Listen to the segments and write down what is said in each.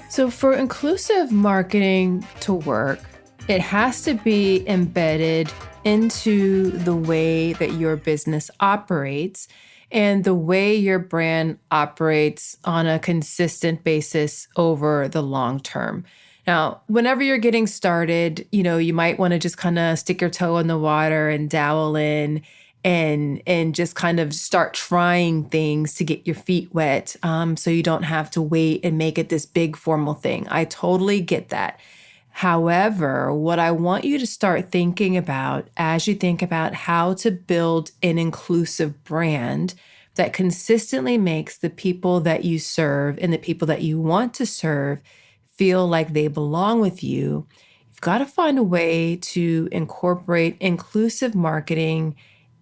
So for inclusive marketing to work, it has to be embedded into the way that your business operates and the way your brand operates on a consistent basis over the long term. Now, whenever you're getting started, you might want to just kind of stick your toe in the water and dabble in and just kind of start trying things to get your feet wet, so you don't have to wait and make it this big formal thing. I totally get that. However, what I want you to start thinking about as you think about how to build an inclusive brand that consistently makes the people that you serve and the people that you want to serve feel like they belong with you, you've got to find a way to incorporate inclusive marketing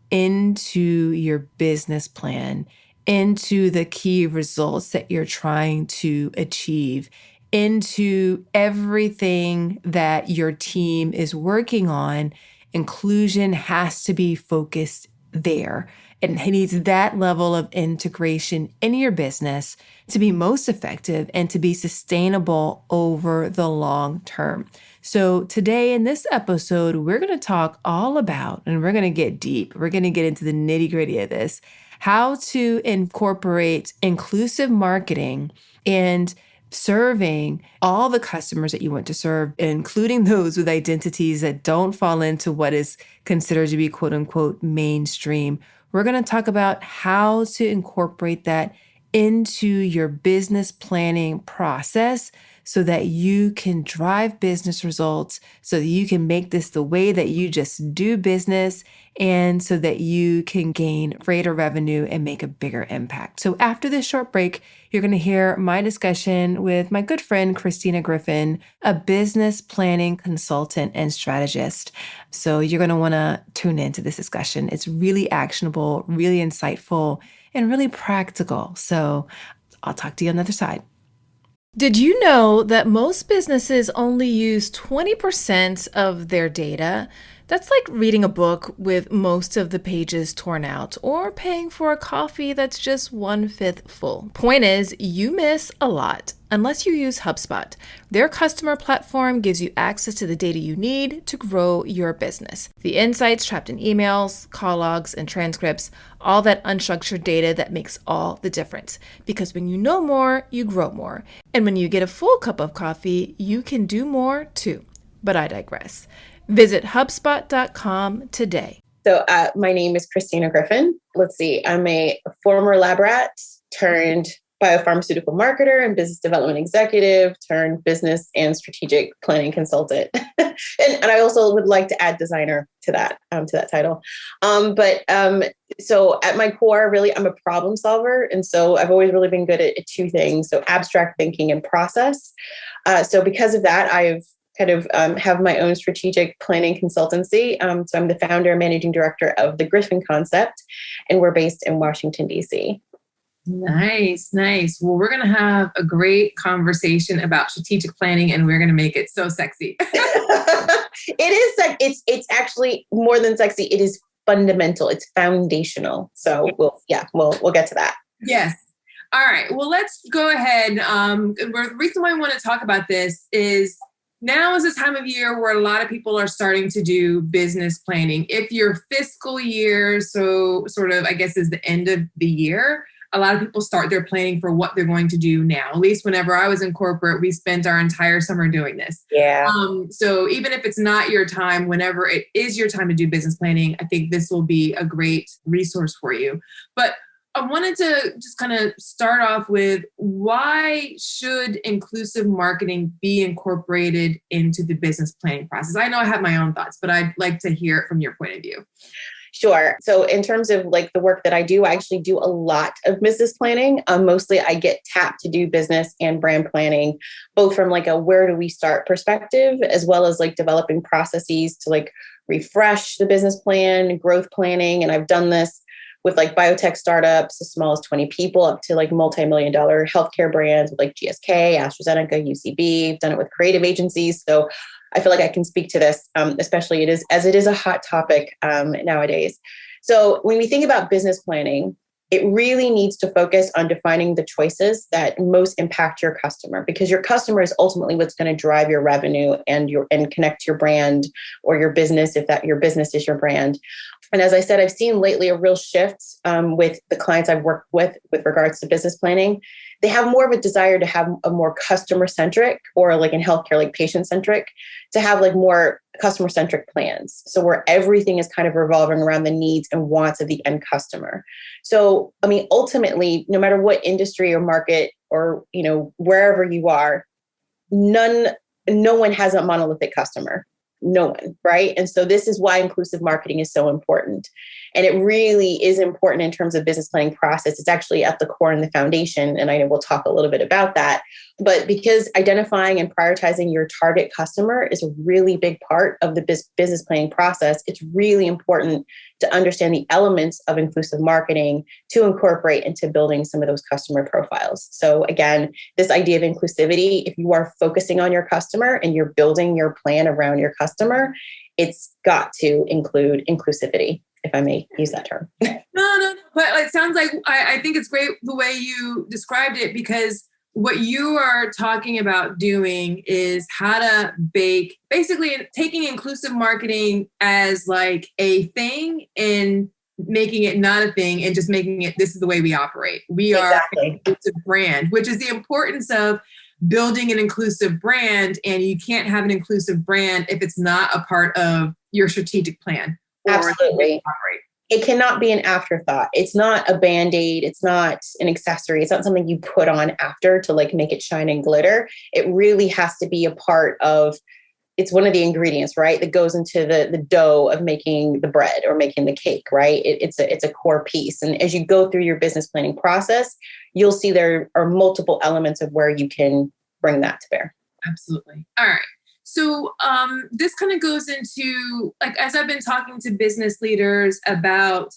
into your business plan, into the key results that you're trying to achieve, into everything that your team is working on. Inclusion has to be focused there. It needs that level of integration in your business to be most effective and to be sustainable over the long term. So today in this episode, we're going to talk all about, and we're going to get deep. We're going to get into the nitty-gritty of this, how to incorporate inclusive marketing and serving all the customers that you want to serve, including those with identities that don't fall into what is considered to be quote unquote mainstream. We're going to talk about how to incorporate that into your business planning process so that you can drive business results, so that you can make this the way that you just do business, and so that you can gain greater revenue and make a bigger impact. So after this short break, you're going to hear my discussion with my good friend, Christina Griffin, a business planning consultant and strategist. So you're going to want to tune into this discussion. It's really actionable, really insightful, and really practical. So I'll talk to you on the other side. Did you know that most businesses only use 20% of their data? That's like reading a book with most of the pages torn out or paying for a coffee that's just 1/5 full. Point is, you miss a lot unless you use HubSpot. Their customer platform gives you access to the data you need to grow your business. The insights trapped in emails, call logs, and transcripts, all that unstructured data that makes all the difference. Because when you know more, you grow more. And when you get a full cup of coffee, you can do more too. But I digress. Visit HubSpot.com today. So my name is Christina Griffin. Let's see, I'm a former lab rat turned biopharmaceutical marketer and business development executive turned business and strategic planning consultant. and I also would like to add designer to that title. So at my core, really, I'm a problem solver. And so I've always really been good at two things. So abstract thinking and process. So because of that, I've kind of have my own strategic planning consultancy. So I'm the founder and managing director of the Griffin Concept, and we're based in Washington, D.C. Nice. Well, we're going to have a great conversation about strategic planning, and we're going to make it so sexy. It is. It's actually more than sexy. It is fundamental. It's foundational. So we'll get to that. Yes. All right. Well, let's go ahead. The reason why I want to talk about this is now is the time of year where a lot of people are starting to do business planning. If your fiscal year, so sort of, I guess, is the end of the year, a lot of people start their planning for what they're going to do now. At least whenever I was in corporate, we spent our entire summer doing this. Yeah. So even if it's not your time, whenever it is your time to do business planning, I think this will be a great resource for you. But I wanted to just kind of start off with, why should inclusive marketing be incorporated into the business planning process? I know I have my own thoughts, but I'd like to hear it from your point of view. Sure. So in terms of like the work that I do, I actually do a lot of business planning. Mostly I get tapped to do business and brand planning, both from like a where do we start perspective, as well as like developing processes to like refresh the business plan, growth planning. And I've done this with like biotech startups as small as 20 people up to like multi-million-dollar healthcare brands with like GSK, AstraZeneca, UCB. I've done it with creative agencies. So I feel like I can speak to this, especially it is a hot topic nowadays. So when we think about business planning, it really needs to focus on defining the choices that most impact your customer, because your customer is ultimately what's going to drive your revenue and connect your brand or your business, if that your business is your brand. And as I said, I've seen lately a real shift with the clients I've worked with regards to business planning. They have more of a desire to have a more customer centric, or like in healthcare, like patient centric, to have like more customer centric plans. So where everything is kind of revolving around the needs and wants of the end customer. So, I mean, ultimately, no matter what industry or market or, wherever you are, no one has a monolithic customer. No one, right? And so this is why inclusive marketing is so important. And it really is important in terms of business planning process. It's actually at the core and the foundation. And I know we'll talk a little bit about that. But because identifying and prioritizing your target customer is a really big part of the business planning process, it's really important to understand the elements of inclusive marketing to incorporate into building some of those customer profiles. So again, this idea of inclusivity, if you are focusing on your customer and you're building your plan around your customer, it's got to include inclusivity, if I may use that term. No. But it sounds like, I think it's great the way you described it, because what you are talking about doing is how to basically taking inclusive marketing as like a thing and making it not a thing, and just making it, this is the way we operate. We are an inclusive brand, which is the importance of building an inclusive brand. And you can't have an inclusive brand if it's not a part of your strategic plan. Absolutely. It cannot be an afterthought. It's not a Band-Aid. It's not an accessory. It's not something you put on after to like make it shine and glitter. It really has to be a part of, it's one of the ingredients, right? That goes into the dough of making the bread or making the cake, right? It's a core piece. And as you go through your business planning process, you'll see there are multiple elements of where you can bring that to bear. Absolutely. All right. So this kind of goes into, like, as I've been talking to business leaders about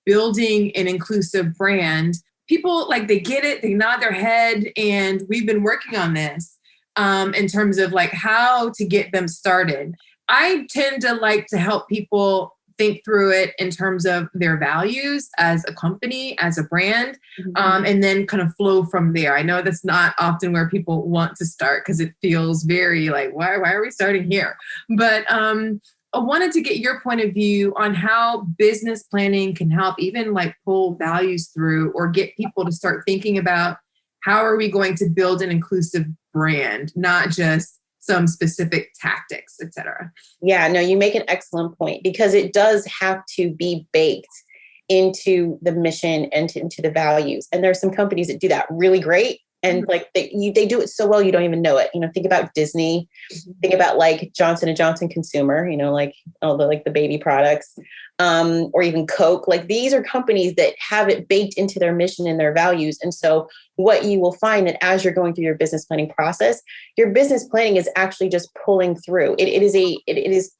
building an inclusive brand, people like, they get it, they nod their head, and we've been working on this in terms of like how to get them started. I tend to like to help people think through it in terms of their values as a company, as a brand, and then kind of flow from there. I know that's not often where people want to start, because it feels very like, why are we starting here? But I wanted to get your point of view on how business planning can help even like pull values through, or get people to start thinking about how are we going to build an inclusive brand, not just some specific tactics, et cetera. Yeah, no, you make an excellent point, because it does have to be baked into the mission and into the values. And there are some companies that do that really great. And like they do it so well, you don't even know it. Think about Disney, think about like Johnson & Johnson Consumer, like all the like the baby products, or even Coke. Like these are companies that have it baked into their mission and their values. And so what you will find that as you're going through your business planning process, your business planning is actually just pulling through. It is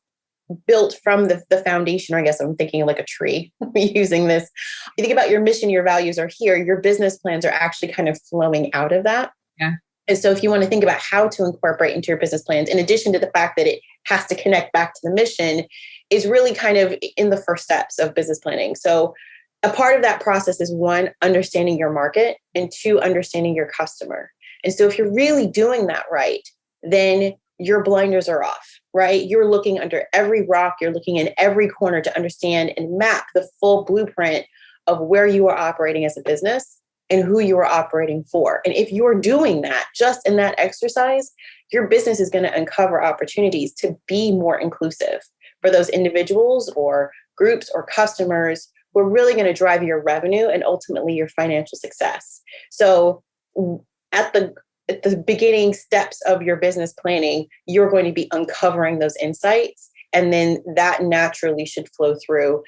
built from the foundation, or I guess I'm thinking like a tree using this. You think about your mission, your values are here, your business plans are actually kind of flowing out of that. Yeah. And so if you want to think about how to incorporate into your business plans, in addition to the fact that it has to connect back to the mission, is really kind of in the first steps of business planning. So a part of that process is, one, understanding your market, and two, understanding your customer. And so if you're really doing that right, then your blinders are off, right? You're looking under every rock, you're looking in every corner to understand and map the full blueprint of where you are operating as a business and who you are operating for. And if you're doing that, just in that exercise, your business is going to uncover opportunities to be more inclusive for those individuals or groups or customers who are really going to drive your revenue and ultimately your financial success. So at the beginning steps of your business planning, you're going to be uncovering those insights. And then that naturally should flow through,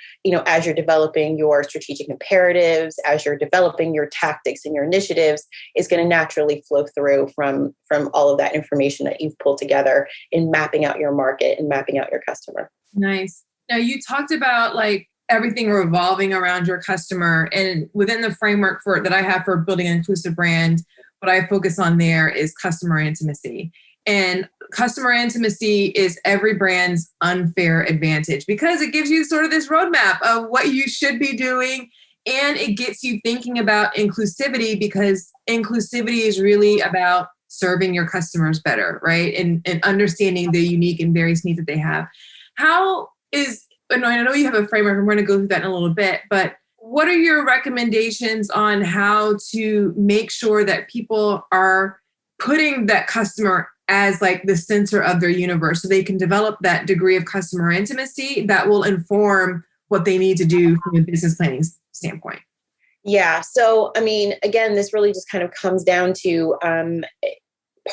as you're developing your strategic imperatives, as you're developing your tactics and your initiatives, is going to naturally flow through from all of that information that you've pulled together in mapping out your market and mapping out your customer. Nice. Now you talked about like everything revolving around your customer, and within the framework that I have for building an inclusive brand, what I focus on there is customer intimacy. And customer intimacy is every brand's unfair advantage, because it gives you sort of this roadmap of what you should be doing And it gets you thinking about inclusivity, because inclusivity is really about serving your customers better, right? And understanding the unique and various needs that they have. And I know you have a framework, and we're going to go through that in a little bit, but what are your recommendations on how to make sure that people are putting that customer as like the center of their universe, so they can develop that degree of customer intimacy that will inform what they need to do from a business planning standpoint? Yeah. So, I mean, again, this really just kind of comes down to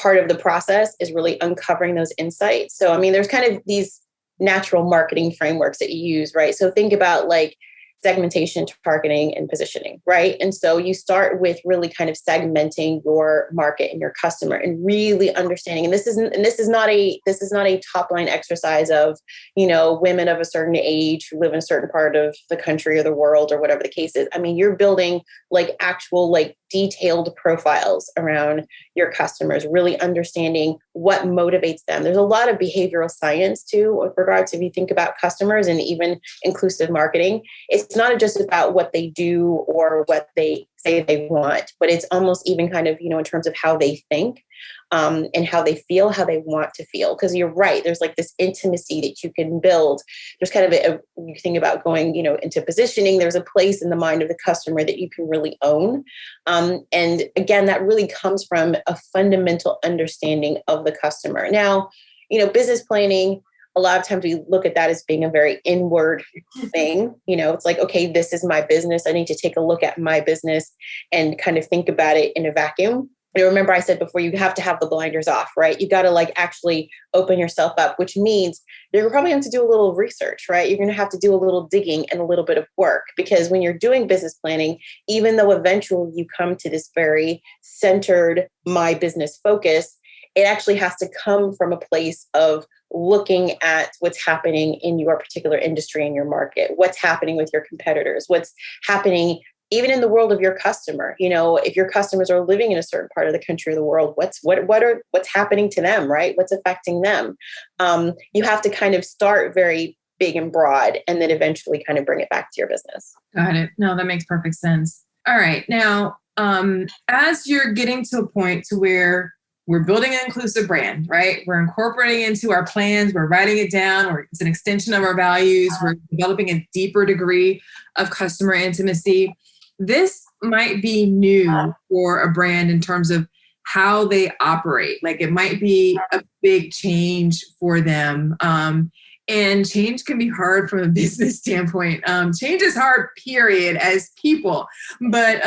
part of the process is really uncovering those insights. So, I mean, there's kind of these natural marketing frameworks that you use, right? So think about like segmentation, targeting, and positioning, right? And so you start with really kind of segmenting your market and your customer and really understanding. And this is not a top line exercise of, women of a certain age who live in a certain part of the country or the world or whatever the case is. I mean, you're building like actual like detailed profiles around your customers, really understanding what motivates them. There's a lot of behavioral science too with regards to, if you think about customers and even inclusive marketing. It's not just about what they do or what they say they want, but it's almost even kind of, in terms of how they think and how they feel, how they want to feel. Because you're right, there's like this intimacy that you can build. There's kind of you think about going, into positioning. There's a place in the mind of the customer that you can really own. And again, that really comes from a fundamental understanding of the customer. Now, business planning, a lot of times we look at that as being a very inward thing. It's like, okay, this is my business. I need to take a look at my business and kind of think about it in a vacuum. And remember, I said before, you have to have the blinders off, right? You got to like actually open yourself up, which means you're probably going to do a little research, right? You're going to have to do a little digging and a little bit of work, because when you're doing business planning, even though eventually you come to this very centered my business focus, it actually has to come from a place of looking at what's happening in your particular industry and your market, what's happening with your competitors, what's happening even in the world of your customer. If your customers are living in a certain part of the country or the world, what's happening to them, right? What's affecting them? You have to kind of start very big and broad, and then eventually kind of bring it back to your business. Got it. No, that makes perfect sense. All right. Now, as you're getting to a point to where we're building an inclusive brand, right? We're incorporating into our plans. We're writing it down, or it's an extension of our values. We're developing a deeper degree of customer intimacy. This might be new for a brand in terms of how they operate. Like, it might be a big change for them. And change can be hard from a business standpoint. Change is hard, period, as people. But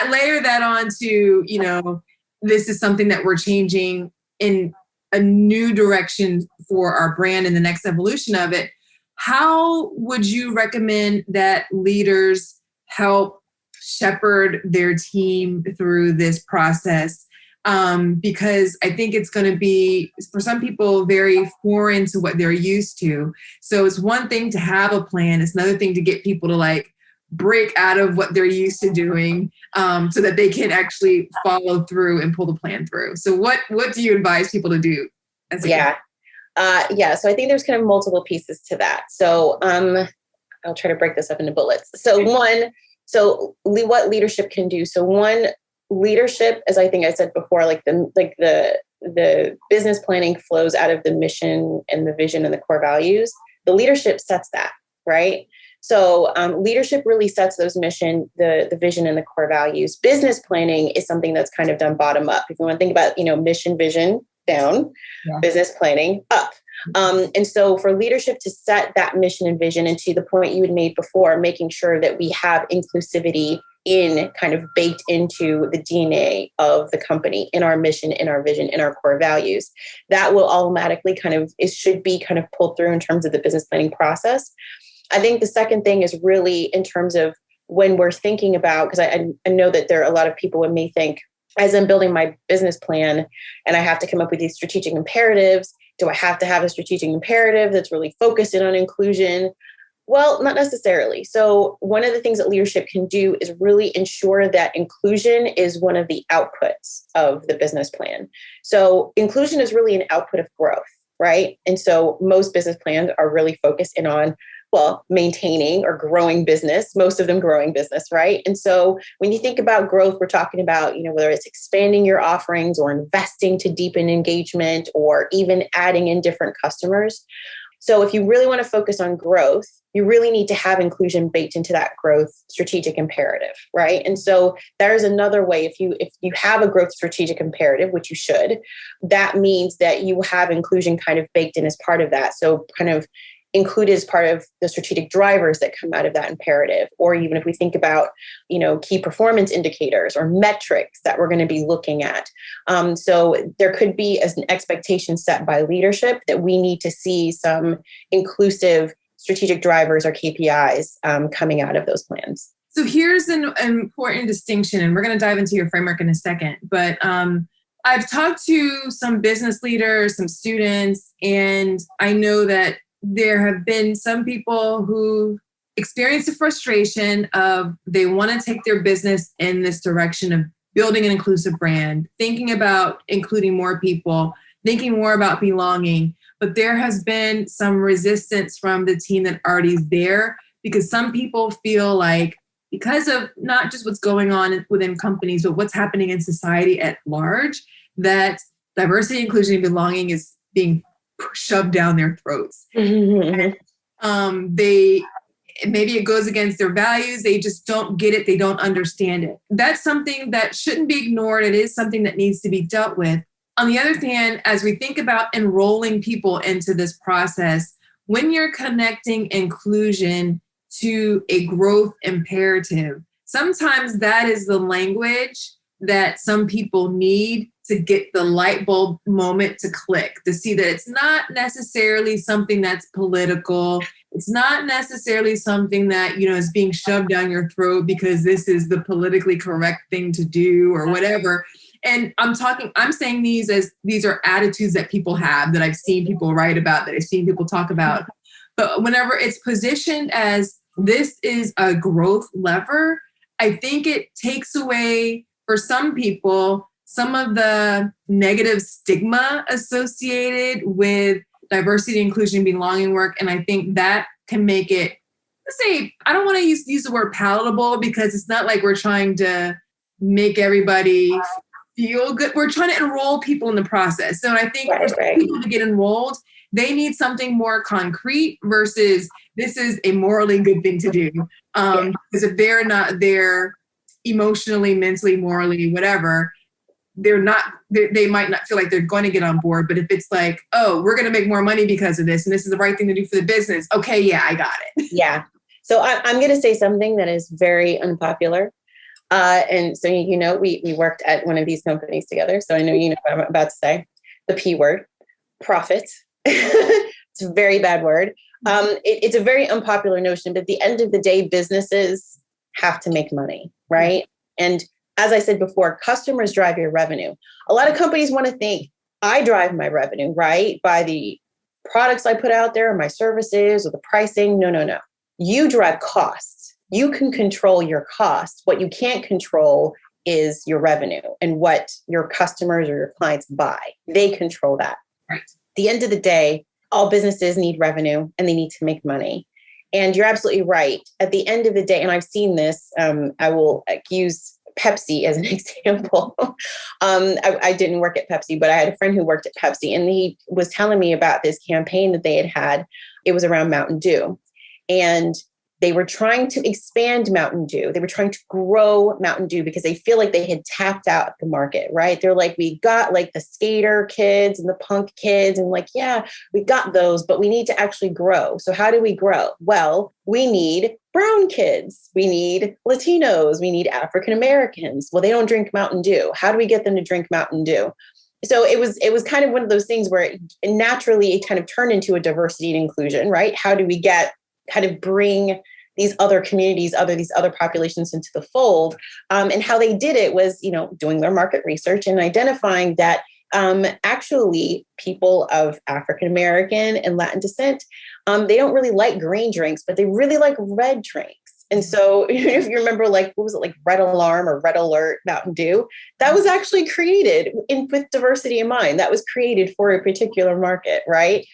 layer that on to, this is something that we're changing in a new direction for our brand and the next evolution of it. How would you recommend that leaders help shepherd their team through this process? Because I think it's going to be, for some people, very foreign to what they're used to. So it's one thing to have a plan. It's another thing to get people to like break out of what they're used to doing so that they can actually follow through and pull the plan through. So what do you advise people to do? So I think there's kind of multiple pieces to that. So I'll try to break this up into bullets. So what leadership can do. So one, leadership, as I think I said before, like the business planning flows out of the mission and the vision and the core values. The leadership sets that, right? So leadership really sets those mission, the vision and the core values. Business planning is something that's kind of done bottom up. If you want to think about, mission, vision down, business planning up. And so for leadership to set that mission and vision, and to the point you had made before, making sure that we have inclusivity in kind of baked into the DNA of the company, in our mission, in our vision, in our core values, that will automatically it should be kind of pulled through in terms of the business planning process. I think the second thing is really in terms of when we're thinking about, because I know that there are a lot of people who may think, as I'm building my business plan and I have to come up with these strategic imperatives, do I have to have a strategic imperative that's really focused in on inclusion? Well, not necessarily. So one of the things that leadership can do is really ensure that inclusion is one of the outputs of the business plan. So inclusion is really an output of growth, right? And so most business plans are really focused in on maintaining or growing business, most of them growing business, right? And so when you think about growth, we're talking about, whether it's expanding your offerings or investing to deepen engagement or even adding in different customers. So if you really want to focus on growth, you really need to have inclusion baked into that growth strategic imperative, right? And so there's another way. If you have a growth strategic imperative, which you should, that means that you have inclusion kind of baked in as part of that. So kind of included as part of the strategic drivers that come out of that imperative. Or even if we think about, key performance indicators or metrics that we're going to be looking at. So there could be an expectation set by leadership that we need to see some inclusive strategic drivers or KPIs coming out of those plans. So here's an important distinction, and we're going to dive into your framework in a second. But I've talked to some business leaders, some students, and I know that there have been some people who experience the frustration of they want to take their business in this direction of building an inclusive brand, thinking about including more people, thinking more about belonging. But there has been some resistance from the team that already is there because some people feel like because of not just what's going on within companies, but what's happening in society at large, that diversity, inclusion, and belonging is being shoved down their throats. Mm-hmm. Maybe it goes against their values. They just don't get it. They don't understand it. That's something that shouldn't be ignored. It is something that needs to be dealt with. On the other hand, as we think about enrolling people into this process, when you're connecting inclusion to a growth imperative, sometimes that is the language that some people need to get the light bulb moment to click, to see that it's not necessarily something that's political. It's not necessarily something that, is being shoved down your throat because this is the politically correct thing to do or whatever. And I'm saying these are attitudes that people have, that I've seen people write about, that I've seen people talk about. But whenever it's positioned as this is a growth lever, I think it takes away, for some people, some of the negative stigma associated with diversity, inclusion, belonging work. And I think that can make it, I don't want to use the word palatable, because it's not like we're trying to make everybody feel good. We're trying to enroll people in the process. So I think for people to get enrolled, they need something more concrete versus this is a morally good thing to do. Because if they're not there emotionally, mentally, morally, whatever, they might not feel like they're going to get on board. But if it's like, oh, we're going to make more money because of this, and this is the right thing to do for the business. Okay, yeah, I got it. Yeah. So I'm going to say something that is very unpopular. And so, we worked at one of these companies together. So I know what I'm about to say. The P word, profit. It's a very bad word. It's a very unpopular notion, but at the end of the day, businesses have to make money, right? And as I said before, customers drive your revenue. A lot of companies want to think, I drive my revenue, right? By the products I put out there, or my services, or the pricing. No. You drive costs. You can control your costs. What you can't control is your revenue and what your customers or your clients buy. They control that. Right. At the end of the day, all businesses need revenue and they need to make money. And you're absolutely right. At the end of the day, and I've seen this, I will use Pepsi as an example. I didn't work at Pepsi, but I had a friend who worked at Pepsi, and he was telling me about this campaign that they had. It was around Mountain Dew. And they were trying to expand Mountain Dew. They were trying to grow Mountain Dew because they feel like they had tapped out the market, right? They're like, we got like the skater kids and the punk kids, and like, yeah, we got those, but we need to actually grow. So how do we grow? Well, we need brown kids. We need Latinos. We need African Americans. Well, they don't drink Mountain Dew. How do we get them to drink Mountain Dew? So it was kind of one of those things where it naturally kind of turned into a diversity and inclusion, right? How do we bring these other communities, these other populations into the fold? And how they did it was, doing their market research and identifying that actually people of African American and Latin descent, they don't really like green drinks, but they really like red drinks. And so if you remember, what was it, like Red Alarm or Red Alert Mountain Dew, that was actually created with diversity in mind. That was created for a particular market, right?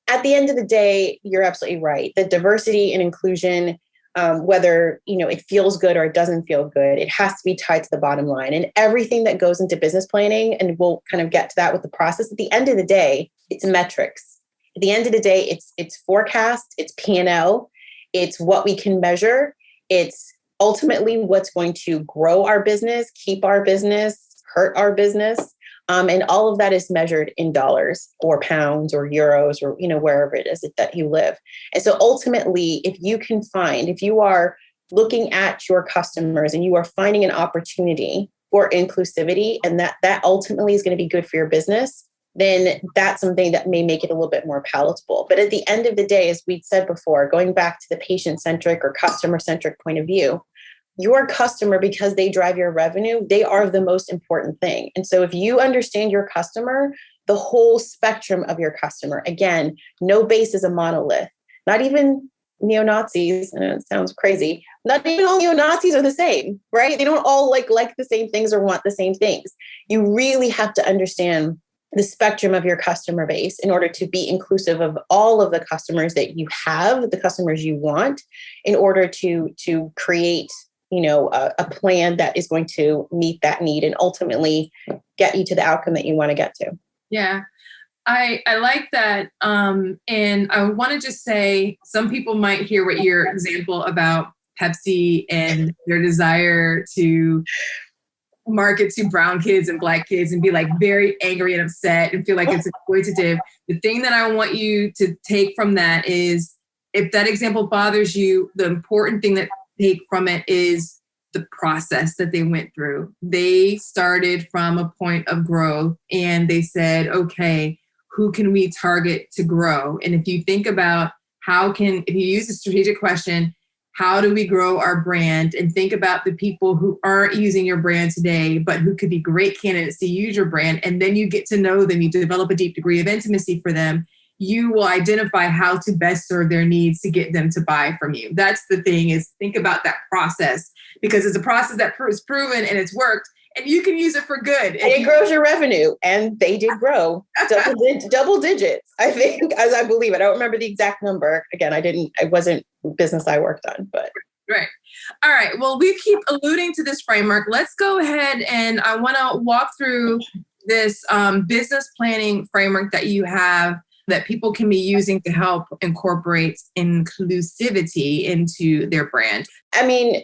at the end of the day, you're absolutely right. The diversity and inclusion, whether, it feels good or it doesn't feel good, it has to be tied to the bottom line. And everything that goes into business planning, and we'll kind of get to that with the process, at the end of the day, it's metrics. At the end of the day, it's forecast, it's P&L, it's what we can measure. It's ultimately what's going to grow our business, keep our business, hurt our business. And all of that is measured in dollars or pounds or euros or, wherever it is that you live. And so ultimately, if you are looking at your customers and you are finding an opportunity for inclusivity, and that ultimately is going to be good for your business, then that's something that may make it a little bit more palatable. But at the end of the day, as we'd said before, going back to the patient-centric or customer-centric point of view, your customer, because they drive your revenue, they are the most important thing. And so if you understand your customer, the whole spectrum of your customer, again, no base is a monolith. Not even neo-Nazis, and it sounds crazy, not even all neo-Nazis are the same, right? They don't all like the same things or want the same things. You really have to understand the spectrum of your customer base in order to be inclusive of all of the customers that you have, the customers you want, in order to create a plan that is going to meet that need and ultimately get you to the outcome that you want to get to. Yeah, I like that. And I want to just say, some people might hear what your example about Pepsi and their desire to market to brown kids and Black kids and be like very angry and upset and feel like it's exploitative. The thing that I want you to take from that is, if that example bothers you, the important thing that take from it is the process that they went through. They started from a point of growth and they said, okay, who can we target to grow? And if you think about if you use a strategic question, how do we grow our brand? And think about the people who aren't using your brand today, but who could be great candidates to use your brand. And then you get to know them, you develop a deep degree of intimacy for them. You will identify how to best serve their needs to get them to buy from you. That's the thing, is think about that process, because it's a process that is proven and it's worked, and you can use it for good. And it grows your revenue, and they did grow double digits, I think, as I believe. I don't remember the exact number. Again, it wasn't business I worked on, but. Right. All right. Well, we keep alluding to this framework. Let's go ahead, and I want to walk through this business planning framework that you have, that people can be using to help incorporate inclusivity into their brand. I mean,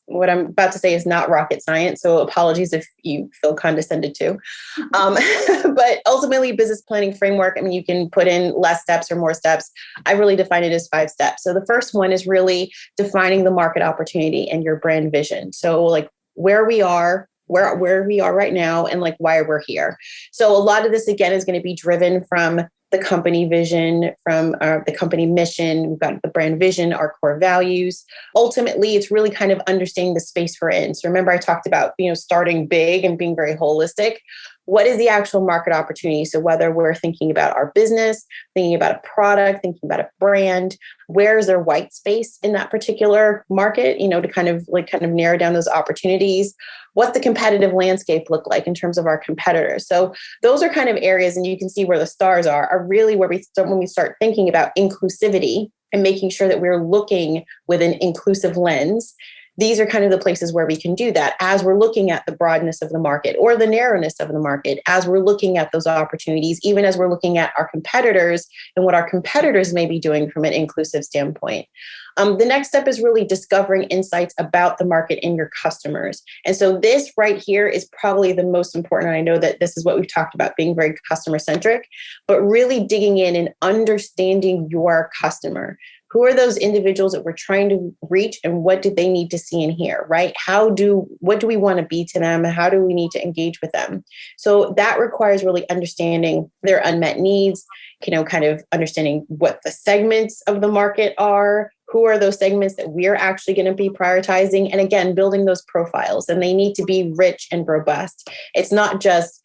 what I'm about to say is not rocket science, so apologies if you feel condescended to. But ultimately, business planning framework, I mean, you can put in less steps or more steps. I really define it as 5 steps. So the first one is really defining the market opportunity and your brand vision. So like where we are right now, and like why we're here. So a lot of this, again, is going to be driven from the company vision, from the company mission. We've got the brand vision, our core values. Ultimately, it's really kind of understanding the space we're in. So remember, I talked about, starting big and being very holistic. What is the actual market opportunity? So whether we're thinking about our business, thinking about a product, thinking about a brand, where is there white space in that particular market, to kind of narrow down those opportunities. What's the competitive landscape look like in terms of our competitors? So those are kind of areas, and you can see where the stars are really where when we start thinking about inclusivity and making sure that we're looking with an inclusive lens. These are kind of the places where we can do that as we're looking at the broadness of the market or the narrowness of the market, as we're looking at those opportunities, even as we're looking at our competitors and what our competitors may be doing from an inclusive standpoint. The next step is really discovering insights about the market and your customers. And so this right here is probably the most important. I know that this is what we've talked about, being very customer centric, but really digging in and understanding your customer. Who are those individuals that we're trying to reach, and what do they need to see and hear, right? What do we want to be to them? How do we need to engage with them? So that requires really understanding their unmet needs, kind of understanding what the segments of the market are, who are those segments that we're actually going to be prioritizing, and again, building those profiles. And they need to be rich and robust. It's not just,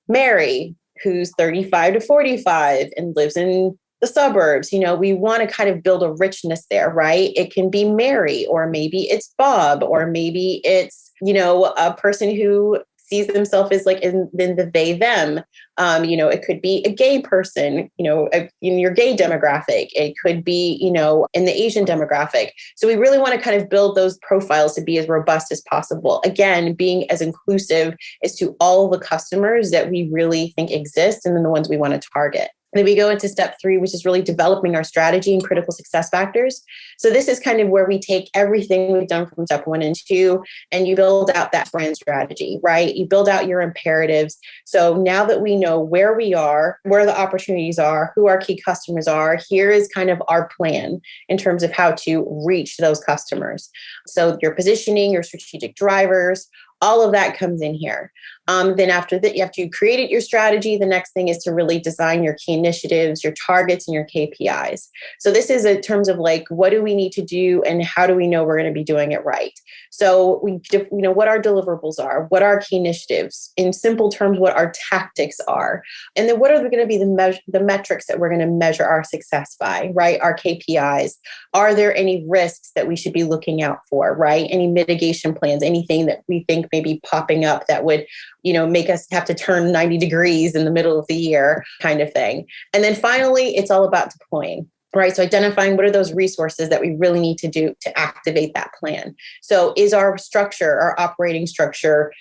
Mary, who's 35 to 45 and lives in the suburbs. We want to kind of build a richness there, right? It can be Mary, or maybe it's Bob, or maybe it's, a person who sees themselves as like in the they, them. It could be a gay person, in your gay demographic. It could be, in the Asian demographic. So we really want to kind of build those profiles to be as robust as possible. Again, being as inclusive as to all the customers that we really think exist and then the ones we want to target. And then we go into step 3, which is really developing our strategy and critical success factors. So this is kind of where we take everything we've done from step 1 and 2, and you build out that brand strategy, right? You build out your imperatives. So now that we know where we are, where the opportunities are, who our key customers are, here is kind of our plan in terms of how to reach those customers. So your positioning, your strategic drivers, all of that comes in here. Then after that, after you created your strategy, the next thing is to really design your key initiatives, your targets, and your KPIs. So this is in terms of like, what do we need to do and how do we know we're going to be doing it right? So what our deliverables are, what our key initiatives, in simple terms, what our tactics are, and then what are going to be the metrics that we're going to measure our success by, right? Our KPIs. Are there any risks that we should be looking out for, right? Any mitigation plans, anything that we think may be popping up that would make us have to turn 90 degrees in the middle of the year kind of thing. And then finally, it's all about deploying, right? So identifying what are those resources that we really need to do to activate that plan. So is our structure, our operating structure,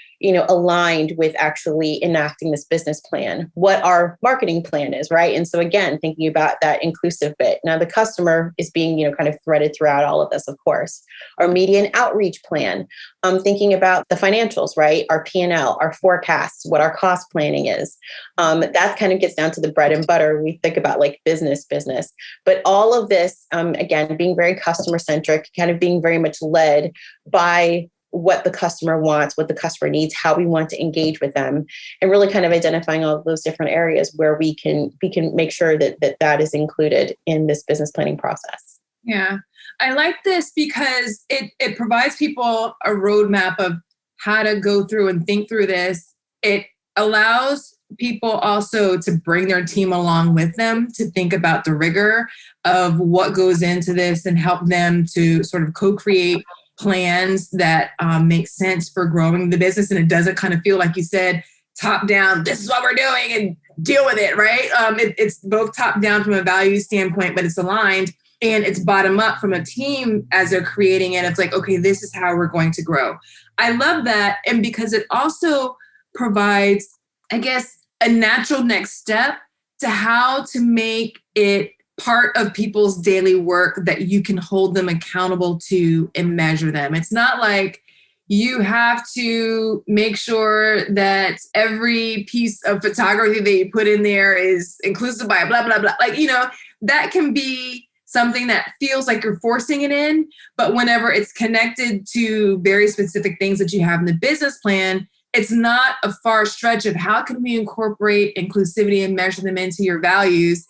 aligned with actually enacting this business plan, what our marketing plan is, right? And so again, thinking about that inclusive bit. Now the customer is being, kind of threaded throughout all of this, of course. Our media and outreach plan, thinking about the financials, right? Our P&L, our forecasts, what our cost planning is. That kind of gets down to the bread and butter. We think about like business, but all of this, again, being very customer centric, kind of being very much led by what the customer wants, what the customer needs, how we want to engage with them, and really kind of identifying all of those different areas where we can make sure that is included in this business planning process. Yeah, I like this because it provides people a roadmap of how to go through and think through this. It allows people also to bring their team along with them to think about the rigor of what goes into this and help them to sort of co-create plans that make sense for growing the business. And it doesn't kind of feel like you said, top down, this is what we're doing and deal with it, right? It's both top down from a value standpoint, but it's aligned, and it's bottom up from a team as they're creating it. It's like, okay, this is how we're going to grow. I love that. And because it also provides, I guess, a natural next step to how to make it part of people's daily work that you can hold them accountable to and measure them. It's not like you have to make sure that every piece of photography that you put in there is inclusive by blah, blah, blah. Like, that can be something that feels like you're forcing it in, but whenever it's connected to very specific things that you have in the business plan, it's not a far stretch of how can we incorporate inclusivity and measure them into your values.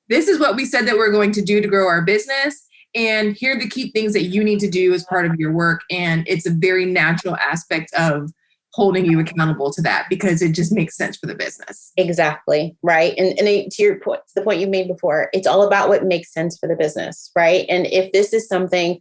This is what we said that we're going to do to grow our business. And here are the key things that you need to do as part of your work. And it's a very natural aspect of holding you accountable to that because it just makes sense for the business. Exactly. Right. And to your point, to the point you made before, it's all about what makes sense for the business. Right. And if this is something,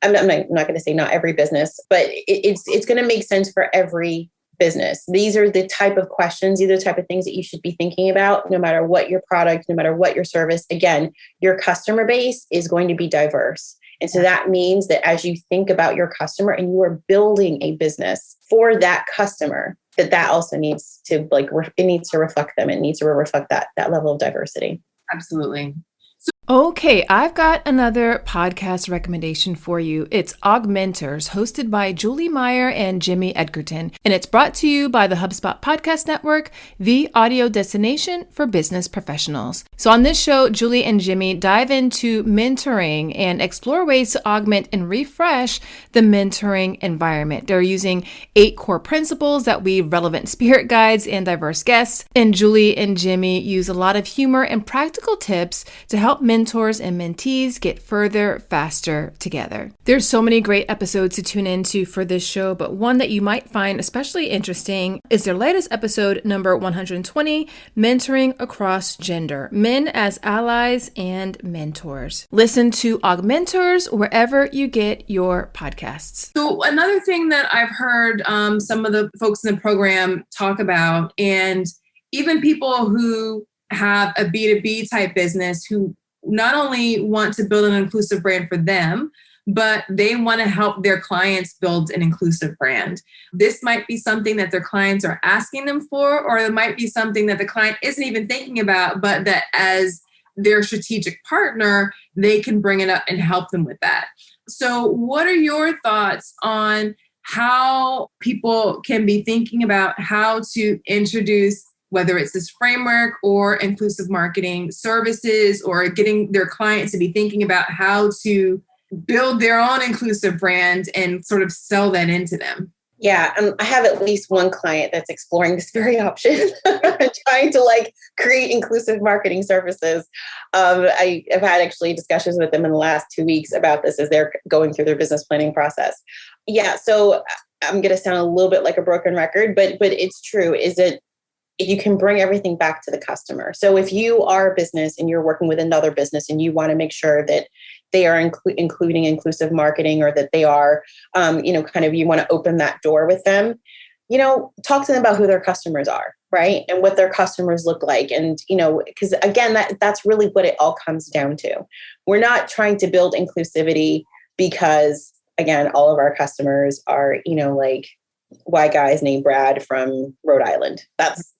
I'm not going to say not every business, but it's going to make sense for every business. These are the type of questions, these are the type of things that you should be thinking about, no matter what your product, no matter what your service. Again, your customer base is going to be diverse. And so that means that as you think about your customer and you are building a business for that customer, that also needs to it needs to reflect them. It needs to reflect that level of diversity. Absolutely. Okay, I've got another podcast recommendation for you. It's Augmenters, hosted by Julie Meyer and Jimmy Edgerton, and it's brought to you by the HubSpot Podcast Network, the audio destination for business professionals. So on this show, Julie and Jimmy dive into mentoring and explore ways to augment and refresh the mentoring environment. They're using 8 core principles that weave relevant spirit guides and diverse guests, and Julie and Jimmy use a lot of humor and practical tips to help mentors mentors and mentees get further faster together. There's so many great episodes to tune into for this show, but one that you might find especially interesting is their latest episode, number 120, Mentoring Across Gender, Men as Allies and Mentors. Listen to Augmentors wherever you get your podcasts. So another thing that I've heard some of the folks in the program talk about, and even people who have a B2B type business who not only want to build an inclusive brand for them, but they want to help their clients build an inclusive brand. This might be something that their clients are asking them for, or it might be something that the client isn't even thinking about, but that as their strategic partner, they can bring it up and help them with that. So what are your thoughts on how people can be thinking about how to introduce, whether it's this framework or inclusive marketing services, or getting their clients to be thinking about how to build their own inclusive brand and sort of sell that into them? Yeah, I have at least one client that's exploring this very option, trying to create inclusive marketing services. I have had actually discussions with them in the last 2 weeks about this as they're going through their business planning process. Yeah, so I'm going to sound a little bit like a broken record, but it's true. Is it you can bring everything back to the customer. So if you are a business and you're working with another business and you want to make sure that they are including inclusive marketing, or that they are, you want to open that door with them, talk to them about who their customers are, right? And what their customers look like. And, because again, that's really what it all comes down to. We're not trying to build inclusivity because, again, all of our customers are, white guys named Brad from Rhode Island. That's,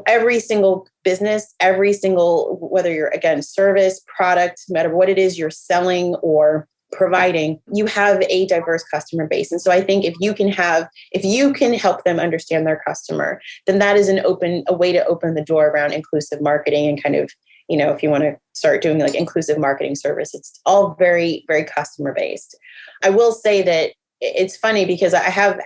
every single business, whether you're, again, service, product, no matter what it is you're selling or providing, you have a diverse customer base. And so I think if you can help them understand their customer, then that is a way to open the door around inclusive marketing and kind of, if you want to start doing inclusive marketing service, it's all very, very customer based. I will say that it's funny because I've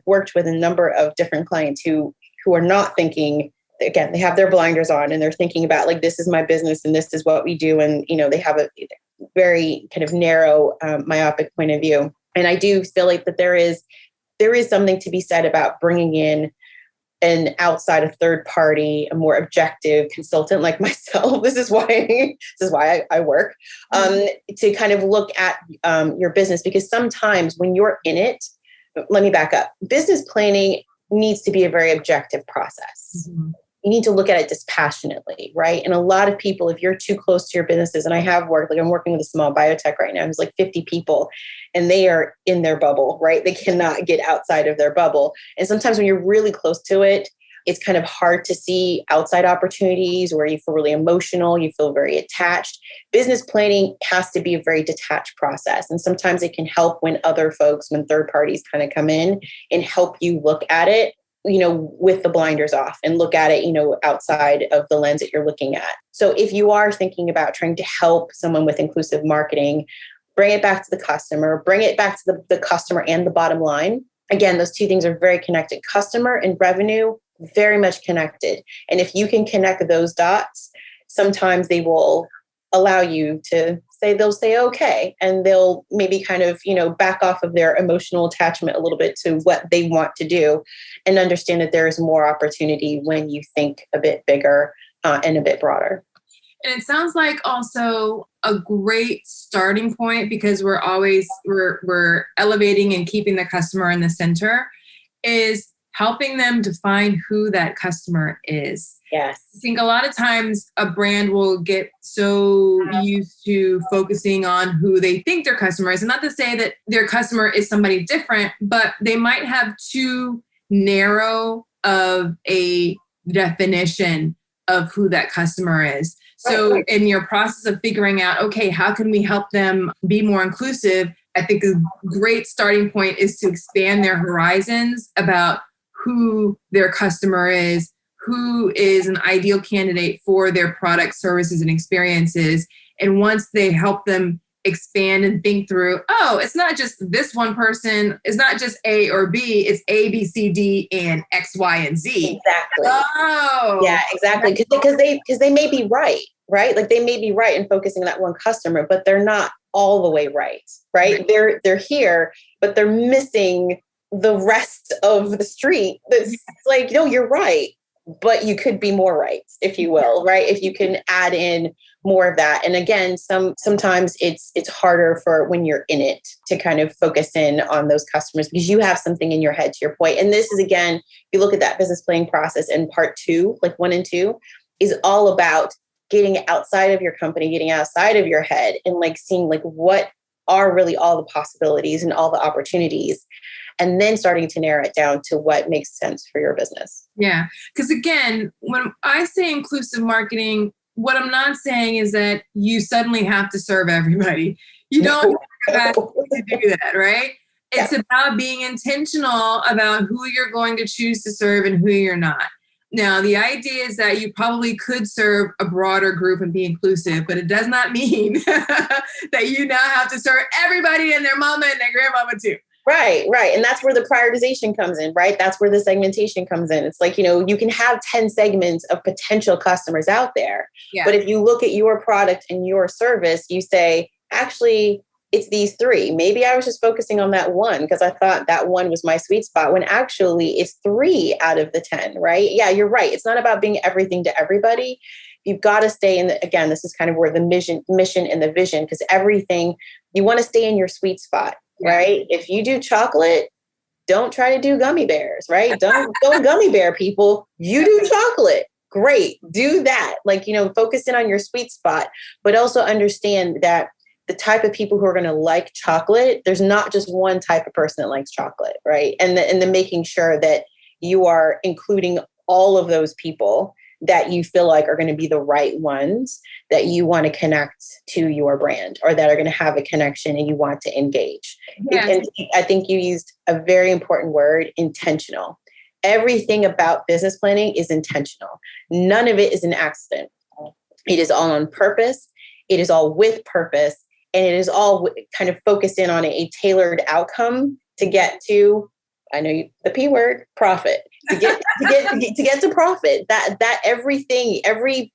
worked with a number of different clients who are not thinking, again, they have their blinders on and they're thinking about this is my business and this is what we do. And, they have a very kind of narrow, myopic point of view. And I do feel like that there is something to be said about bringing in an outside, a third party, a more objective consultant like myself. This is why I work, to kind of look at your business, because sometimes when you're in it, let me back up. Business planning needs to be a very objective process. Mm-hmm. You need to look at it dispassionately, right? And a lot of people, if you're too close to your businesses, and I have worked, I'm working with a small biotech right now, it's 50 people, and they are in their bubble, right? They cannot get outside of their bubble. And sometimes when you're really close to it, it's kind of hard to see outside opportunities where you feel really emotional, you feel very attached. Business planning has to be a very detached process. And sometimes it can help when third parties kind of come in and help you look at it, with the blinders off and look at it, outside of the lens that you're looking at. So if you are thinking about trying to help someone with inclusive marketing, bring it back to the customer, bring it back to the customer and the bottom line. Again, those two things are very connected. Customer and revenue, very much connected. And if you can connect those dots, sometimes they will allow you to they'll say, okay. And they'll maybe kind of, back off of their emotional attachment a little bit to what they want to do and understand that there is more opportunity when you think a bit bigger and a bit broader. And it sounds like also a great starting point, because we're elevating and keeping the customer in the center, is helping them define who that customer is. Yes. I think a lot of times a brand will get so used to focusing on who they think their customer is. And not to say that their customer is somebody different, but they might have too narrow of a definition of who that customer is. So in your process of figuring out, okay, how can we help them be more inclusive? I think a great starting point is to expand their horizons about who their customer is, who is an ideal candidate for their products, services, and experiences. And once they help them expand and think through, oh, it's not just this one person, it's not just A or B, it's A, B, C, D, and X, Y, and Z. Exactly. Oh. Yeah, exactly. Because they may be right, right? Like they may be right in focusing on that one customer, but they're not all the way right, right? They're here, but they're missing the rest of the street. That's like, no, you're right, but you could be more right, if you will, right? If you can add in more of that. And again, sometimes it's harder for when you're in it to kind of focus in on those customers because you have something in your head, to your point. And this is, again, you look at that business planning process in part 2, like 1 and 2, is all about getting outside of your company, getting outside of your head and like seeing like what are really all the possibilities and all the opportunities. And then starting to narrow it down to what makes sense for your business. Yeah. Because again, when I say inclusive marketing, what I'm not saying is that you suddenly have to serve everybody. You don't have to do that, right? It's about being intentional about who you're going to choose to serve and who you're not. Now, the idea is that you probably could serve a broader group and be inclusive, but it does not mean that you now have to serve everybody and their mama and their grandmama too. Right. And that's where the prioritization comes in, right? That's where the segmentation comes in. It's like, you can have 10 segments of potential customers out there. Yeah. But if you look at your product and your service, you say, actually, it's these 3. Maybe I was just focusing on that one because I thought that one was my sweet spot when actually it's 3 out of the 10, right? Yeah, you're right. It's not about being everything to everybody. You've got to stay in again, this is kind of where the mission and the vision, because everything, you want to stay in your sweet spot. Right? If you do chocolate, don't try to do gummy bears, right? Don't go gummy bear people. You do chocolate. Great. Do that. Like, focus in on your sweet spot, but also understand that the type of people who are going to like chocolate, there's not just one type of person that likes chocolate, right? And then making sure that you are including all of those people that you feel like are going to be the right ones that you want to connect to your brand or that are going to have a connection and you want to engage. Yes. And I think you used a very important word, intentional. Everything about business planning is intentional. None of it is an accident. It is all on purpose. It is all with purpose. And it is all kind of focused in on a tailored outcome to get to, I know the P word, profit. To get to profit, that everything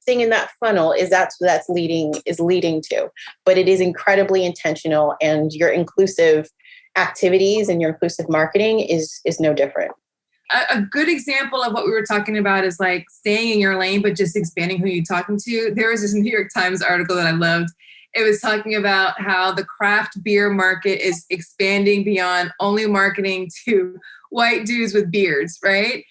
in that funnel is that's leading to. But it is incredibly intentional, and your inclusive activities and your inclusive marketing is no different. A good example of what we were talking about is like staying in your lane, but just expanding who you're talking to. There was this New York Times article that I loved. It was talking about how the craft beer market is expanding beyond only marketing to white dudes with beards, right?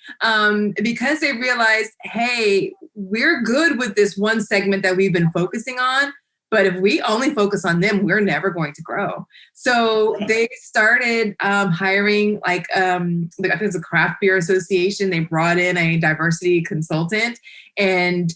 Because they realized, hey, we're good with this one segment that we've been focusing on, but if we only focus on them, we're never going to grow. So they started hiring I think it's a craft beer association. They brought in a diversity consultant and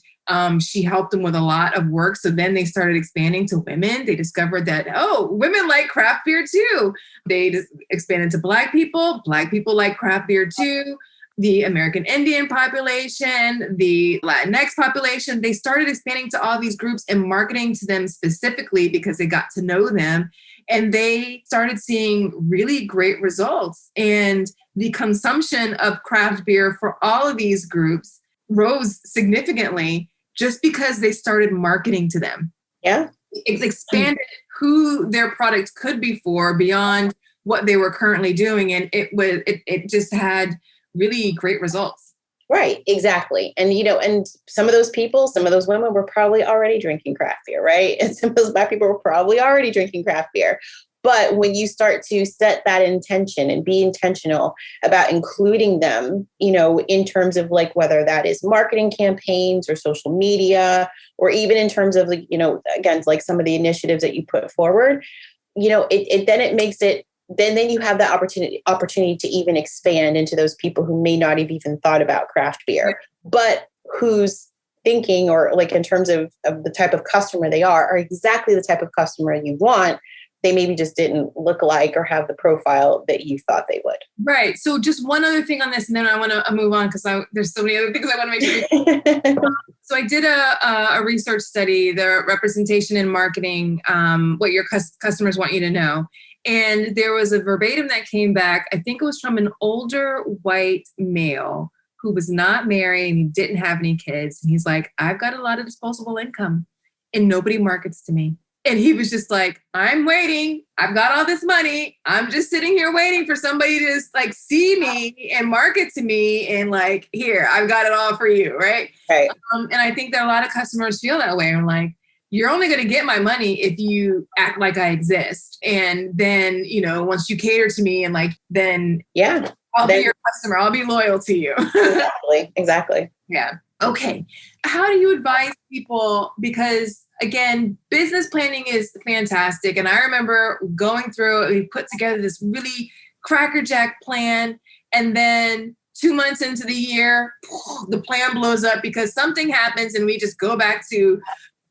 she helped them with a lot of work. So then they started expanding to women. They discovered that, women like craft beer too. They expanded to Black people. Black people like craft beer too. The American Indian population, the Latinx population, they started expanding to all these groups and marketing to them specifically because they got to know them. And they started seeing really great results. And the consumption of craft beer for all of these groups rose significantly just because they started marketing to them. Yeah. It's expanded who their product could be for beyond what they were currently doing. And it just had really great results. Right, exactly. And, and some of those people, some of those women were probably already drinking craft beer, right? And some of those Black people were probably already drinking craft beer. But when you start to set that intention and be intentional about including them, in terms of like whether that is marketing campaigns or social media, or even in terms of like, again, like some of the initiatives that you put forward, it makes it, then you have the opportunity to even expand into those people who may not have even thought about craft beer, but who's thinking or like in terms of the type of customer they are exactly the type of customer you want. they maybe just didn't look like or have the profile that you thought they would. Right. So just one other thing on this, and then I want to move on because there's so many other things I want to make sure. So I did a research study, the representation in marketing, what your customers want you to know. And there was a verbatim that came back. I think it was from an older white male who was not married and he didn't have any kids. And he's like, I've got a lot of disposable income and nobody markets to me. And he was just like, I'm waiting. I've got all this money. I'm just sitting here waiting for somebody to like see me and market to me. And like, here, I've got it all for you. Right. Right. And I think that a lot of customers feel that way. I'm like, you're only going to get my money if you act like I exist. And then, once you cater to me and like, then I'll be your customer. I'll be loyal to you. Exactly. Yeah. Okay. How do you advise people? Because again, business planning is fantastic. And I remember going through it, we put together this really crackerjack plan. And then 2 months into the year, the plan blows up because something happens and we just go back to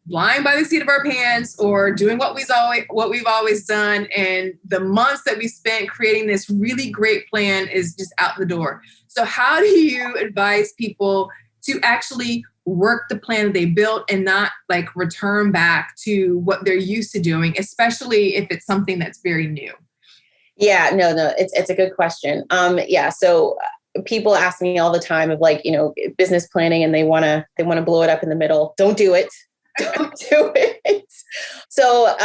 flying by the seat of our pants or doing what we've always done. And the months that we spent creating this really great plan is just out the door. So how do you advise people to actually work the plan that they built and not like return back to what they're used to doing, especially if it's something that's very new? Yeah, no, it's a good question. So people ask me all the time of like, business planning and they want to blow it up in the middle. Don't do it. Don't do it. So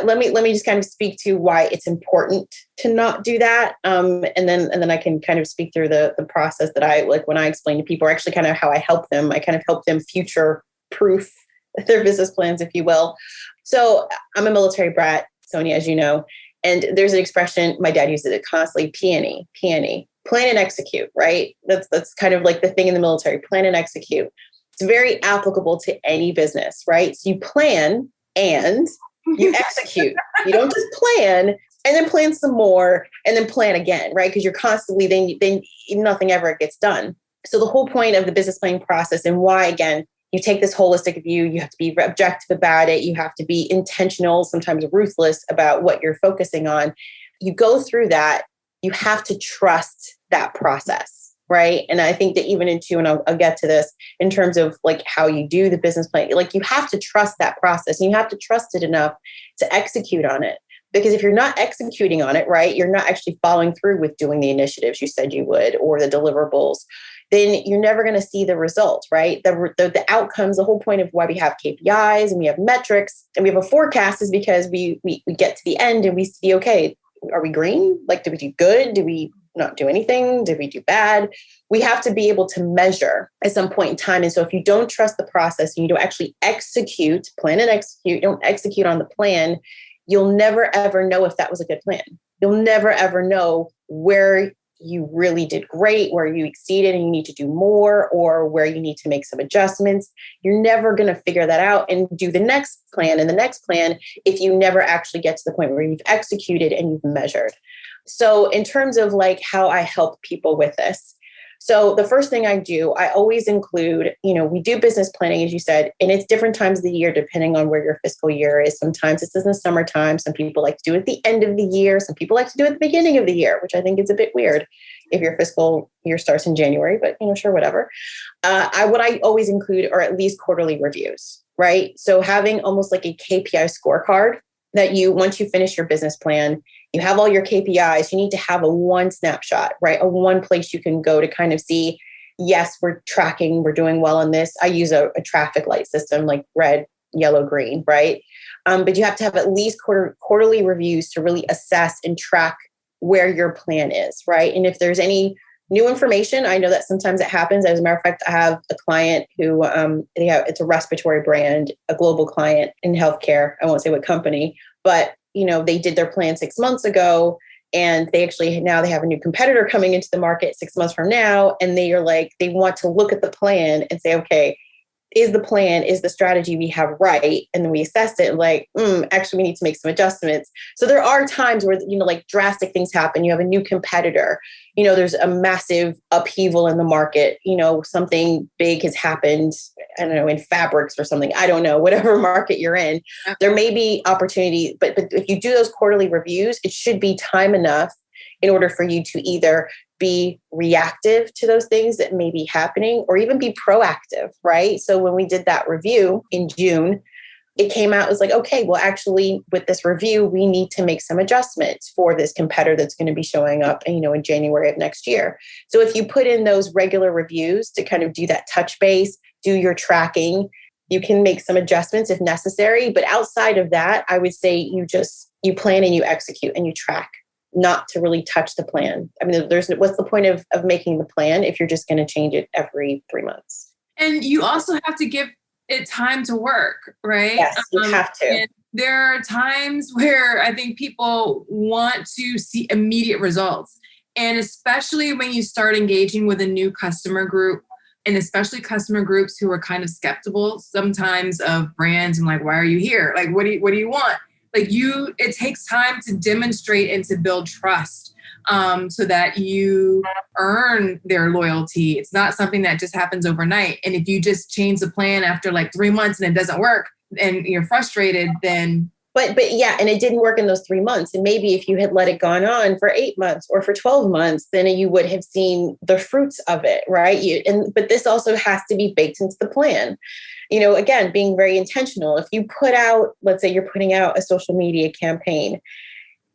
let me just kind of speak to why it's important to not do that. And then I can kind of speak through the process that I like when I explain to people, or actually kind of how I help them. I kind of help them future proof their business plans, if you will. So I'm a military brat, Sonia, as you know, and there's an expression, my dad uses it constantly, P&E, plan and execute, right? That's kind of like the thing in the military, plan and execute. It's very applicable to any business, right? So you plan and you execute. You don't just plan and then plan some more and then plan again, right? Because you're constantly, then nothing ever gets done. So the whole point of the business planning process and why, again, you take this holistic view, you have to be objective about it. You have to be intentional, sometimes ruthless about what you're focusing on. You go through that, you have to trust that process. Right. And I think that even and I'll get to this in terms of like how you do the business plan, like you have to trust that process and you have to trust it enough to execute on it. Because if you're not executing on it, right, you're not actually following through with doing the initiatives you said you would or the deliverables, then you're never going to see the results, right? The outcomes, the whole point of why we have KPIs and we have metrics and we have a forecast is because we get to the end and we see, okay, are we green? Like, did we do good? Did we not do anything? Did we do bad? We have to be able to measure at some point in time. And so if you don't trust the process and you don't actually plan and execute, don't execute on the plan, you'll never ever know if that was a good plan. You'll never ever know where you really did great, where you exceeded and you need to do more, or where you need to make some adjustments. You're never going to figure that out and do the next plan and the next plan if you never actually get to the point where you've executed and you've measured. So in terms of like how I help people with this, so the first thing I do, I always include, we do business planning, as you said, and it's different times of the year, depending on where your fiscal year is. Sometimes it's in the summertime. Some people like to do it at the end of the year. Some people like to do it at the beginning of the year, which I think is a bit weird if your fiscal year starts in January, but sure, whatever. What I always include are at least quarterly reviews, right? So having almost like a KPI scorecard that once you finish your business plan, you have all your KPIs, you need to have a one snapshot, right? A one place you can go to kind of see, yes, we're tracking, we're doing well on this. I use a traffic light system like red, yellow, green, right? But you have to have at least quarterly reviews to really assess and track where your plan is, right? And if there's any new information, I know that sometimes it happens. As a matter of fact, I have a client who it's a respiratory brand, a global client in healthcare. I won't say what company, but they did their plan 6 months ago, and they actually now they have a new competitor coming into the market 6 months from now, and they are like, they want to look at the plan and say, okay, is the strategy we have right? And then we assessed it and like, actually, we need to make some adjustments. So there are times where, like drastic things happen. You have a new competitor, there's a massive upheaval in the market, something big has happened, I don't know, in fabrics or something. I don't know, whatever market you're in, there may be opportunity, but if you do those quarterly reviews, it should be time enough in order for you to either be reactive to those things that may be happening or even be proactive, right? So when we did that review in June, it came out, it was like, okay, well, actually, with this review, we need to make some adjustments for this competitor that's going to be showing up, in January of next year. So if you put in those regular reviews to kind of do that touch base, do your tracking, you can make some adjustments if necessary. But outside of that, I would say you plan and you execute and you track, not to really touch the plan. I mean, what's the point of making the plan if you're just going to change it every 3 months? And you also have to give it time to work, right? Yes, you have to. And there are times where I think people want to see immediate results. And especially when you start engaging with a new customer group, and especially customer groups who are kind of skeptical sometimes of brands and like, why are you here? Like, what do you want? Like it takes time to demonstrate and to build trust so that you earn their loyalty. It's not something that just happens overnight. And if you just change the plan after like 3 months and it doesn't work and you're frustrated, then. But yeah, and it didn't work in those 3 months. And maybe if you had let it gone on for 8 months or for 12 months, then you would have seen the fruits of it, right? But this also has to be baked into the plan. Again, being very intentional. If you put out, let's say you're putting out a social media campaign,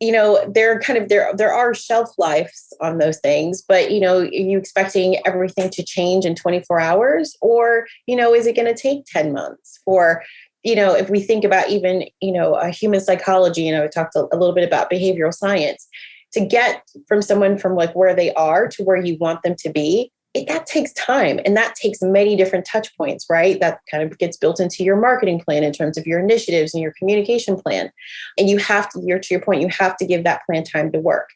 there are shelf lives on those things, but, are you expecting everything to change in 24 hours? Or, is it going to take 10 months? Or, if we think about even, human psychology, we talked a little bit about behavioral science, to get from someone from like where they are to where you want them to be, that takes time. And that takes many different touch points, right? That kind of gets built into your marketing plan in terms of your initiatives and your communication plan. And you have to, to your point, you have to give that plan time to work.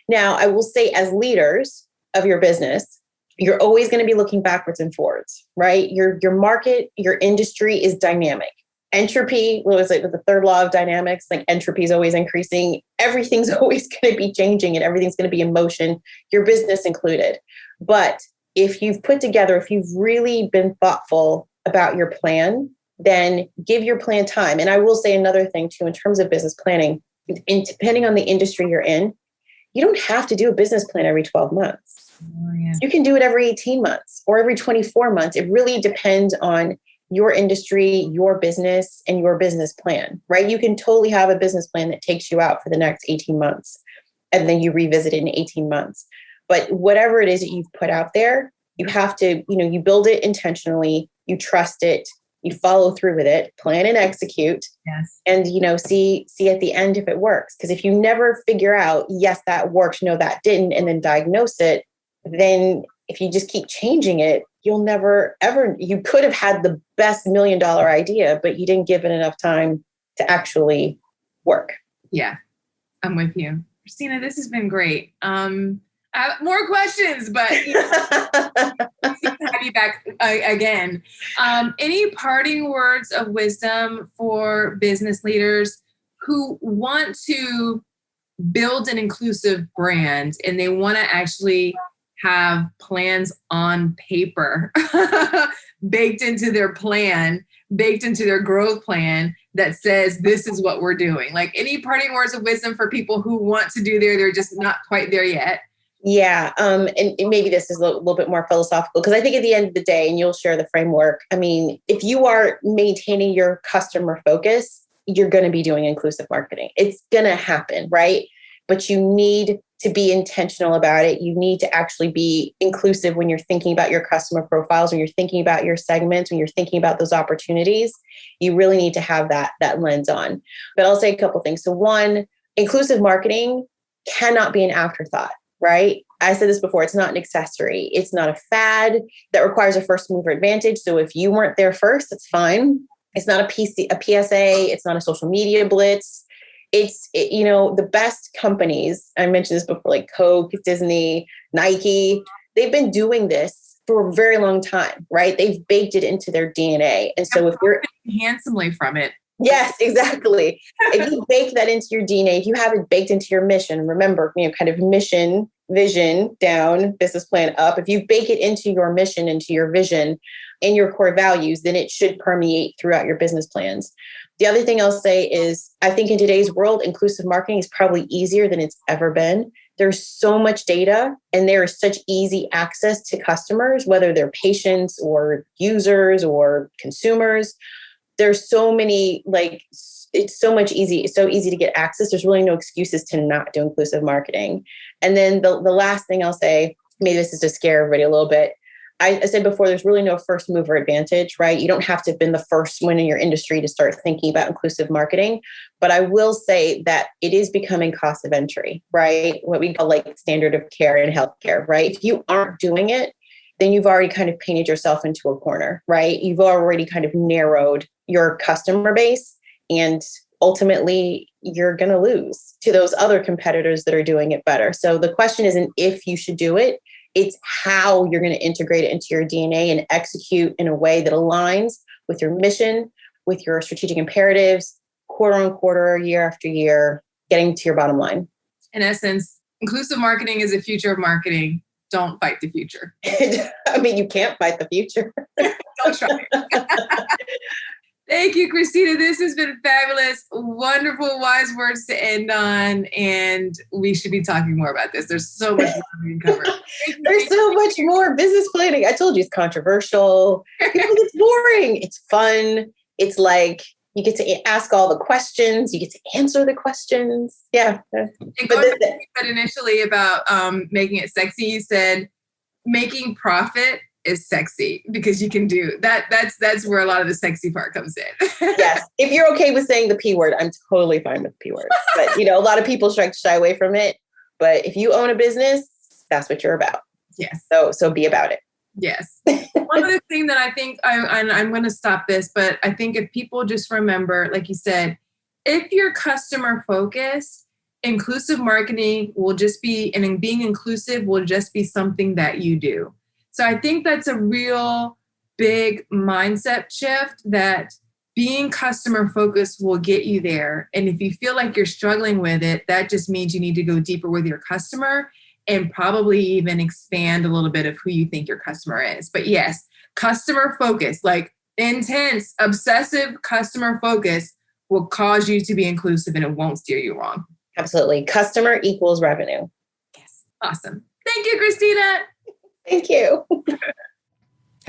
Now, I will say as leaders of your business, you're always going to be looking backwards and forwards, right? Your market, your industry is dynamic. Entropy, what was it, the third law of dynamics, like entropy is always increasing. Everything's always going to be changing and everything's going to be in motion, your business included. But if you've really been thoughtful about your plan, then give your plan time. And I will say another thing too, in terms of business planning, depending on the industry you're in, you don't have to do a business plan every 12 months. Oh, yeah. You can do it every 18 months or every 24 months. It really depends on your industry, your business, and your business plan, right? You can totally have a business plan that takes you out for the next 18 months, and then you revisit it in 18 months. But whatever it is that you've put out there, you have to, you build it intentionally, you trust it, you follow through with it, plan and execute. Yes. And, see at the end if it works. Because if you never figure out, yes, that worked, no, that didn't, and then diagnose it, then if you just keep changing it, you'll never, ever, you could have had the best $1 million idea, but you didn't give it enough time to actually work. Yeah, I'm with you. Christina, this has been great. I have more questions, but have you back again. Any parting words of wisdom for business leaders who want to build an inclusive brand and they want to actually have plans on paper baked into their plan, baked into their growth plan that says, this is what we're doing? Like, any parting words of wisdom for people who want to do they're just not quite there yet? Yeah. And maybe this is a little bit more philosophical, because I think at the end of the day, and you'll share the framework, I mean, if you are maintaining your customer focus, you're going to be doing inclusive marketing. It's going to happen, right? But you need to be intentional about it. You need to actually be inclusive when you're thinking about your customer profiles, when you're thinking about your segments, when you're thinking about those opportunities. You really need to have that lens on. But I'll say a couple of things. So one, inclusive marketing cannot be an afterthought. Right? I said this before, it's not an accessory. It's not a fad that requires a first mover advantage. So if you weren't there first, that's fine. It's not a PSA. It's not a social media blitz. The best companies, I mentioned this before, like Coke, Disney, Nike, they've been doing this for a very long time, right? They've baked it into their DNA. And so if you're handsomely from it. Yes, exactly. If you bake that into your DNA, if you have it baked into your mission, remember, kind of mission, vision down, business plan up. If you bake it into your mission, into your vision and your core values, then it should permeate throughout your business plans. The other thing I'll say is, I think in today's world, inclusive marketing is probably easier than it's ever been. There's so much data and there is such easy access to customers, whether they're patients or users or consumers. There's so many, it's so easy to get access. There's really no excuses to not do inclusive marketing. And then the last thing I'll say, maybe this is to scare everybody a little bit. I said before, there's really no first mover advantage, right? You don't have to have been the first one in your industry to start thinking about inclusive marketing. But I will say that it is becoming cost of entry, right? What we call standard of care in healthcare, right? If you aren't doing it, then you've already kind of painted yourself into a corner, right? You've already kind of narrowed your customer base, and ultimately you're going to lose to those other competitors that are doing it better. So the question isn't if you should do it, it's how you're going to integrate it into your DNA and execute in a way that aligns with your mission, with your strategic imperatives, quarter on quarter, year after year, getting to your bottom line. In essence, inclusive marketing is the future of marketing. Don't fight the future. I mean, you can't fight the future. Don't try. Thank you, Christina. This has been fabulous. Wonderful, wise words to end on. And we should be talking more about this. There's so much more we can cover. There's so much more business planning. I told you it's controversial. It's boring. It's fun. It's like you get to ask all the questions. You get to answer the questions. Yeah. And going back to what you said initially about making it sexy, you said making profit is sexy because you can do that. That's where a lot of the sexy part comes in. Yes. If you're okay with saying the P word, I'm totally fine with the P word. But a lot of people try to shy away from it. But if you own a business, that's what you're about. Yes. So be about it. Yes. One other thing that I think I'm going to stop this, but I think if people just remember, like you said, if you're customer focused, inclusive marketing will just be, and being inclusive will just be something that you do. So I think that's a real big mindset shift, that being customer focused will get you there. And if you feel like you're struggling with it, that just means you need to go deeper with your customer and probably even expand a little bit of who you think your customer is. But yes, customer focus, like intense, obsessive customer focus will cause you to be inclusive and it won't steer you wrong. Absolutely. Customer equals revenue. Yes. Awesome. Thank you, Christina. Thank you.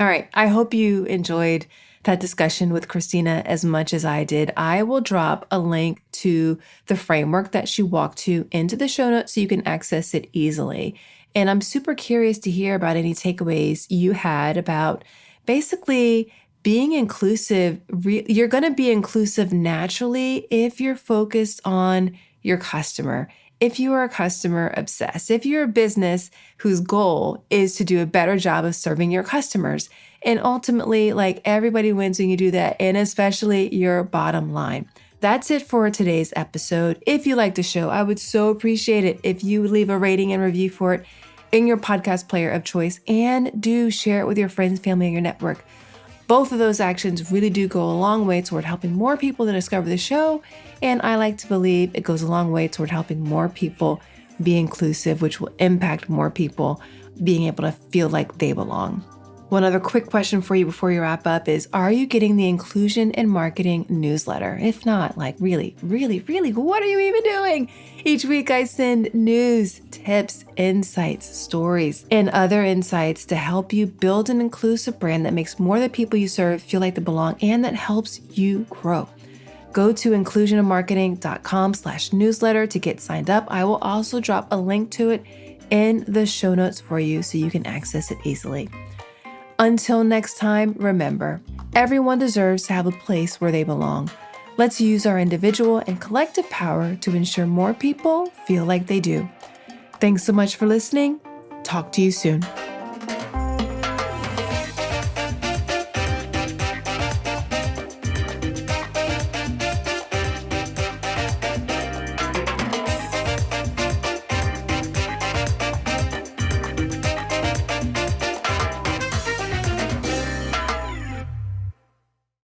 All right. I hope you enjoyed that discussion with Christina as much as I did. I will drop a link to the framework that she walked to into the show notes so you can access it easily. And I'm super curious to hear about any takeaways you had about basically being inclusive. You're going to be inclusive naturally if you're focused on your customer. If you are a customer obsessed, if you're a business whose goal is to do a better job of serving your customers, and ultimately, everybody wins when you do that, and especially your bottom line. That's it for today's episode. If you like the show, I would so appreciate it if you would leave a rating and review for it in your podcast player of choice, and do share it with your friends, family, and your network. Both of those actions really do go a long way toward helping more people to discover the show. And I like to believe it goes a long way toward helping more people be inclusive, which will impact more people being able to feel like they belong. One other quick question for you before you wrap up is, are you getting the Inclusion in Marketing newsletter? If not, really, what are you even doing? Each week I send news, tips, insights, stories, and other insights to help you build an inclusive brand that makes more of the people you serve feel like they belong and that helps you grow. Go to inclusioninmarketing.com/newsletter to get signed up. I will also drop a link to it in the show notes for you so you can access it easily. Until next time, remember, everyone deserves to have a place where they belong. Let's use our individual and collective power to ensure more people feel like they do. Thanks so much for listening. Talk to you soon.